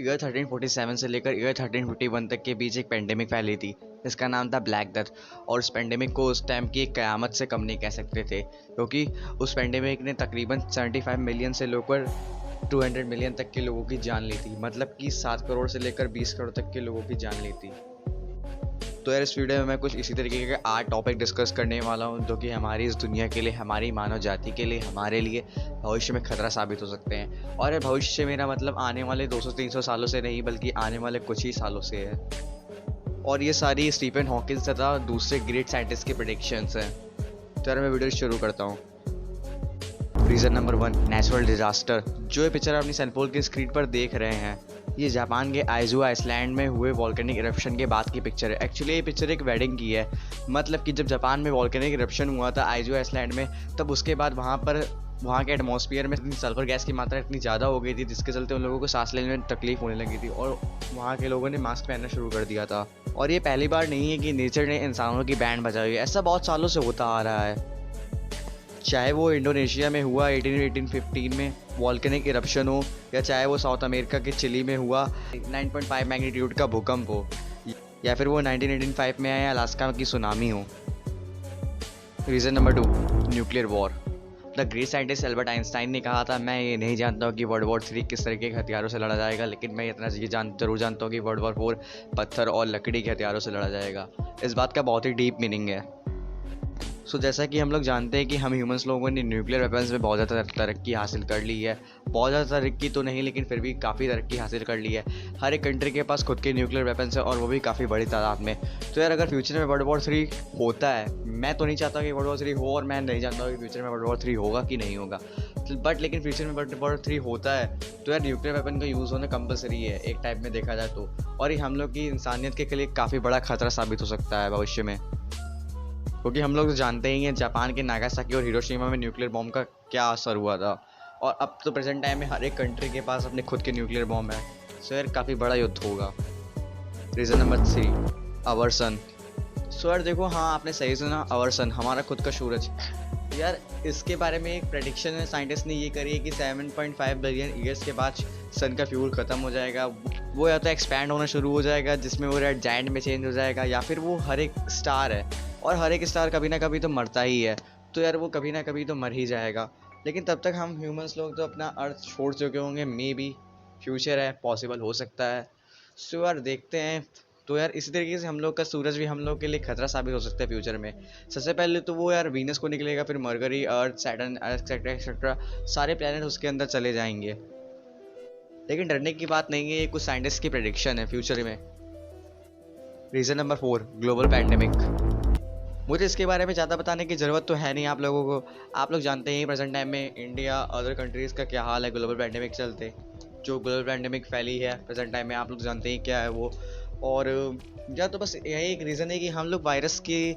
Year 1347 से लेकर year 1351 तक के बीच एक पेंडेमिक फैली थी। इसका नाम था ब्लैक डेथ। और उस पेंडेमिक को उस टाइम की एक क़यामत से कम नहीं कह सकते थे, क्योंकि उस पेंडेमिक ने तकरीबन 75 मिलियन से लेकर 200 मिलियन तक के लोगों की जान ली थी। मतलब कि 7 करोड़ से लेकर 20 करोड़ तक के लोगों की जान ली थी। तो यार इस वीडियो में मैं कुछ इसी तरीके के 8 टॉपिक डिस्कस करने वाला हूँ, जो कि हमारी इस दुनिया के लिए, हमारी मानव जाति के लिए, हमारे लिए भविष्य में खतरा साबित हो सकते हैं। और ये भविष्य मेरा मतलब आने वाले 200-300 सालों से नहीं, बल्कि आने वाले कुछ ही सालों से है। और ये सारी स्टीफन हॉकिंस तथा दूसरे ग्रेट साइंटिस्ट की प्रेडिक्शंस हैं। तो यार मैं वीडियो शुरू करता हूँ। Reason number 1, natural disaster. जो ये पिक्चर अपनी सेलफोन की स्क्रीन पर देख रहे हैं, ये जापान के आइजू आइसलैंड में हुए वॉल्केनिक इरप्शन के बाद की पिक्चर है। एक्चुअली ये पिक्चर एक वेडिंग की है। मतलब कि जब जापान में वॉल्केनिक इरप्शन हुआ था आइजू आइसलैंड में, तब उसके बाद वहाँ के एटमॉस्फेयर में सल्फर गैस की मात्रा इतनी ज़्यादा हो गई थी, जिसके चलते उन लोगों को सांस लेने में तकलीफ होने लगी थी, और वहाँ के लोगों ने मास्क पहनना शुरू कर दिया था। और ये पहली बार नहीं है कि नेचर ने इंसानों की बैंड बजाई है। ऐसा बहुत सालों से होता आ रहा है। चाहे वो इंडोनेशिया में हुआ 1815 में वॉल्केनिक इरप्शन हो, या चाहे वो साउथ अमेरिका के चिली में हुआ 9.5 मैग्नीट्यूड का भूकंप हो, या फिर वो 1985 में आया अलास्का की सुनामी हो। Reason number 2, nuclear war. The great scientist Albert Einstein ने कहा था, मैं ये नहीं जानता हूँ कि वर्ल्ड वॉर 3 किस तरीके के हथियारों से लड़ा जाएगा, लेकिन मैं इतना जरूर जानता हूँ कि वर्ल्ड वॉर 4 पत्थर और लकड़ी के हथियारों से लड़ा जाएगा। इस बात का बहुत ही डीप मीनिंग है। जैसा कि हम लोग जानते हैं कि हम ह्यूमंस लोगों ने न्यूक्लियर वेपन्स में बहुत ज़्यादा तरक्की हासिल कर ली है। बहुत ज़्यादा तरक्की तो नहीं, लेकिन फिर भी काफ़ी तरक्की हासिल कर ली है। हर एक कंट्री के पास खुद के न्यूक्लियर वेपन्स है, और वो भी काफ़ी बड़ी तादाद में। तो यार अगर फ्यूचर में वर्ल्ड वॉर 3 होता है, मैं तो नहीं चाहता कि वर्ल्ड वॉर 3 हो, और मैं नहीं जानता कि फ्यूचर में वर्ल्ड वॉर 3 होगा कि नहीं होगा, बट लेकिन फ्यूचर में वर्ल्ड वॉर 3 होता है तो यार न्यूक्लियर वेपन का यूज़ होना कंपलसरी है एक टाइप में देखा जाए तो। और ये हम लोग की इंसानियत के लिए काफ़ी बड़ा खतरा साबित हो सकता है भविष्य में, क्योंकि हम लोग जानते ही हैं जापान के नागासाकी और हिरोशिमा में न्यूक्लियर बॉम्ब का क्या असर हुआ था। और अब तो प्रेजेंट टाइम में हर एक कंट्री के पास अपने खुद के न्यूक्लियर बॉम्ब है। सो यार काफ़ी बड़ा युद्ध होगा। रीज़न नंबर 3, आवर सन। सो यार देखो, हाँ आपने सही सुना, आवर सन, हमारा खुद का सूरज। यार इसके बारे में एक प्रेडिक्शन है, साइंटिस्ट ने ये करी है कि 7.5 बिलियन ईयर्स के बाद सन का फ्यूल ख़त्म हो जाएगा। वो या तो एक्सपैंड होना शुरू हो जाएगा, जिसमें वो रेड जायंट में चेंज हो जाएगा, या फिर वो हर एक स्टार है, और हर एक स्टार कभी ना कभी तो मरता ही है। तो यार वो कभी ना कभी तो मर ही जाएगा। लेकिन तब तक हम ह्यूमंस लोग तो अपना अर्थ छोड़ चुके होंगे। मे बी फ्यूचर है, पॉसिबल हो सकता है। सो यार देखते हैं। तो यार इसी तरीके से हम लोग का सूरज भी हम लोग के लिए खतरा साबित हो सकता है फ्यूचर में। सबसे पहले तो वो यार वीनस को निकलेगा, फिर मरकरी, अर्थ, सैटर्न, एक्सेट्रा एक्सेट्रा, सारे प्लैनेट उसके अंदर चले जाएंगे। लेकिन डरने की बात नहीं है, ये कुछ साइंटिस्ट की प्रेडिक्शन है फ्यूचर में। Reason number 4, global pandemic. मुझे इसके बारे में ज़्यादा बताने की ज़रूरत तो है नहीं आप लोगों को। आप लोग जानते हैं प्रेजेंट टाइम में इंडिया, अदर कंट्रीज़ का क्या हाल है ग्लोबल पैंडेमिक चलते। जो ग्लोबल पैंडेमिक फैली है प्रेजेंट टाइम में, आप लोग जानते हैं क्या है वो। और या तो बस यही एक रीज़न है कि हम लोग वायरस के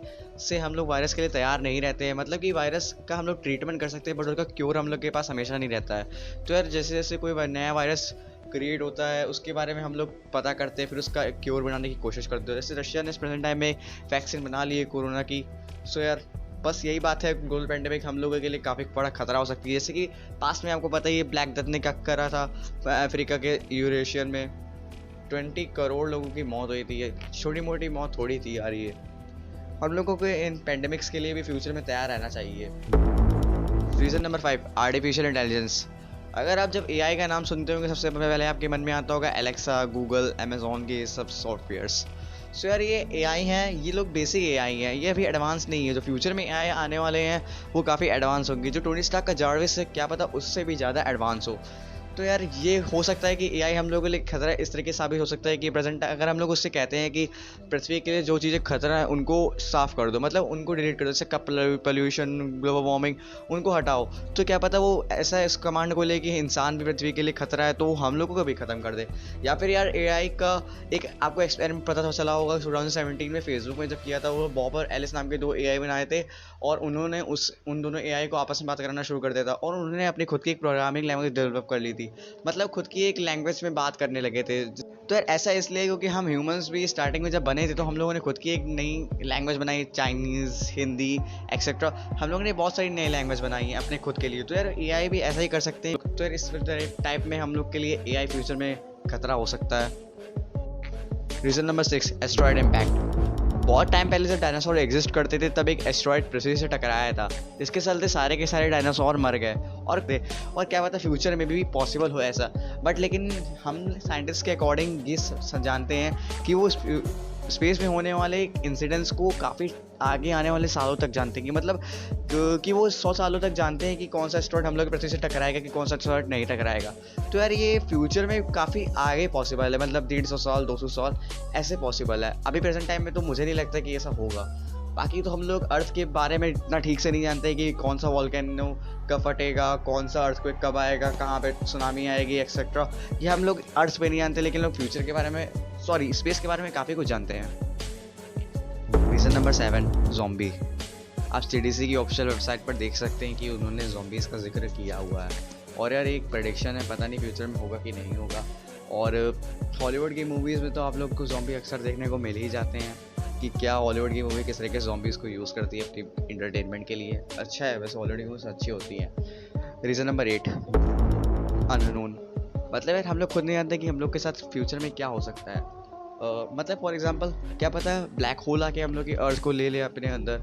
लिए तैयार नहीं रहते हैं। मतलब कि वायरस का हम लोग ट्रीटमेंट कर सकते हैं, बट उसका क्योर हम लोग के पास हमेशा नहीं रहता है। तो यार जैसे जैसे कोई नया वायरस क्रिएट होता है, उसके बारे में हम लोग पता करते हैं, फिर उसका क्योर बनाने की कोशिश करते हैं। जैसे रशिया ने इस प्रेजेंट टाइम में वैक्सीन बना ली है कोरोना की। सो यार बस यही बात है, ग्लोबल पैंडेमिक हम लोगों के लिए काफ़ी बड़ा खतरा हो सकती है। जैसे कि पास्ट में आपको पता ही है ब्लैक डेथ ने क्या करा था अफ्रीका के यूरेशियन में। 20 करोड़ लोगों की मौत हुई थी। ये छोटी मोटी मौत थोड़ी थी यार। ये हम लोगों को इन पेंडेमिक्स के लिए भी फ्यूचर में तैयार रहना चाहिए। Reason number 5, artificial intelligence. अगर आप जब एआई का नाम सुनते होंगे, सबसे पहले आपके मन में आता होगा एलेक्सा, गूगल, अमेजोन के सब सॉफ्टवेयर्स। सो यार ये एआई हैं, ये लोग बेसिक एआई हैं, ये अभी एडवांस नहीं है। जो फ्यूचर में एआई आने वाले हैं वो काफ़ी एडवांस होंगे। जो टोनी स्टार्क का जार्विस है, क्या पता उससे भी ज़्यादा एडवांस हो। तो यार ये हो सकता है कि एआई हम लोगों के लिए खतरा इस तरीके साबित हो सकता है कि प्रेजेंट अगर हम लोग उससे कहते हैं कि पृथ्वी के लिए जो चीज़ें खतरा है उनको साफ़ कर दो, मतलब उनको डिलीट कर दो, जैसे पोल्यूशन, ग्लोबल वार्मिंग, उनको हटाओ, तो क्या पता वो ऐसा इस कमांड को ले कि इंसान भी पृथ्वी के लिए खतरा है, तो हम लोगों को भी ख़त्म कर दे। या फिर यार एआई का एक आपको एक्सपेरिमेंट पता चला होगा 2017 में फेसबुक में जब किया था, वो बॉब और एलिस नाम के 2 एआई बनाए थे, और उन्होंने उन दोनों एआई को आपस में बात करना शुरू कर दिया था, और उन्होंने अपनी खुद की एक प्रोग्रामिंग लैंग्वेज डेवलप कर ली थी। थी, मतलब खुद की एक लैंग्वेज में बात करने लगे थे। तो यार ऐसा इसलिए क्योंकि हम ह्यूमंस भी स्टार्टिंग में जब बने थे तो हम लोगों ने खुद की एक नई लैंग्वेज बनाई, चाइनीज़, हिंदी एक्सेट्रा। हम लोगों ने बहुत सारी नई लैंग्वेज बनाई है अपने खुद के लिए। तो यार एआई भी ऐसा ही कर सकते हैं। तो यार इस टाइप में हम लोग के लिए एआई फ्यूचर में खतरा हो सकता है। Reason number 6, asteroid impact. बहुत टाइम पहले जब डायनासोर एग्जिस्ट करते थे तब एक एस्ट्रॉयड पृथ्वी से टकराया था, जिसके चलते सारे के सारे डायनासोर मर गए। और क्या पता फ्यूचर में भी पॉसिबल हो ऐसा, बट लेकिन हम साइंटिस्ट के अकॉर्डिंग ये जानते हैं कि वो स्पेस में होने वाले इंसिडेंट्स को काफ़ी आगे आने वाले सालों तक जानते हैं, कि मतलब कि वो 100 सालों तक जानते हैं कि कौन सा एस्ट्रॉयड हम लोग पृथ्वी से टकराएगा, कि कौन सा एस्ट्रॉयड नहीं टकराएगा। तो यार ये फ्यूचर में काफ़ी आगे पॉसिबल है, मतलब 150 साल 200 साल ऐसे पॉसिबल है। अभी प्रेजेंट टाइम में तो मुझे नहीं लगता कि ऐसा होगा। बाकी तो हम लोग अर्थ के बारे में इतना ठीक से नहीं जानते कि कौन सा वॉल्केनो कब फटेगा, कौन सा अर्थक्वेक कब आएगा, कहाँ पे सुनामी आएगी एक्सेट्रा। ये हम लोग अर्थ पे नहीं जानते, लेकिन लोग फ्यूचर के बारे में स्पेस के बारे में काफ़ी कुछ जानते हैं। Reason number 7, zombie. आप CDC की ऑफिशियल वेबसाइट पर देख सकते हैं कि उन्होंने ज़ॉम्बीज़ का जिक्र किया हुआ है। और यार एक प्रेडिक्शन है, पता नहीं फ्यूचर में होगा कि नहीं होगा। और हॉलीवुड की मूवीज़ में तो आप लोग को ज़ॉम्बी अक्सर देखने को मिल ही जाते हैं कि क्या हॉलीवुड की मूवी किस तरह के ज़ॉम्बीज़ को यूज़ करती है अपनी इंटरटेनमेंट के लिए। अच्छा है, वैसे हॉलीवुड की मूवीज़ अच्छी होती हैं। Reason number 8, unknown. मतलब यार हम लोग खुद नहीं जानते कि हम लोग के साथ फ्यूचर में क्या हो सकता है। मतलब फॉर एग्जांपल क्या पता है ब्लैक होल आके हम लोग की अर्थ को ले ले अपने अंदर।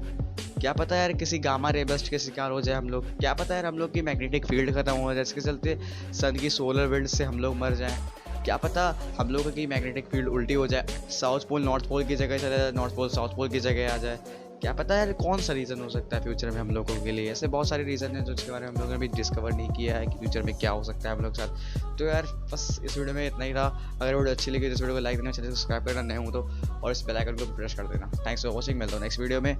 क्या पता यार किसी गामा रे बस्ट के शिकार हो जाए हम लोग। क्या पता यार हम लोग की मैग्नेटिक फील्ड खत्म हो जाए, जिसके चलते सन की सोलर विंड से हम लोग मर जाएं। क्या पता हम लोगों की मैग्नेटिक फील्ड उल्टी हो जाए, साउथ पोल नॉर्थ पोल की जगह चला जाए, नॉर्थ पोल साउथ पोल की जगह आ जाए। क्या पता यार कौन सा रीज़न हो सकता है फ्यूचर में हम लोगों के लिए। ऐसे बहुत सारे रीज़न हैं जो जिसके बारे में हम लोगों ने भी डिस्कवर नहीं किया है कि फ्यूचर में क्या हो सकता है हम लोग के साथ। तो यार बस इस वीडियो में इतना ही था। अगर वीडियो अच्छी लगी तो इस वीडियो को लाइक देना, चैनल सब्सक्राइब करना नए हो तो, और इस बेल आइकन को प्रेस कर देना। Thanks for watching. मिलता हूँ नेक्स्ट वीडियो में।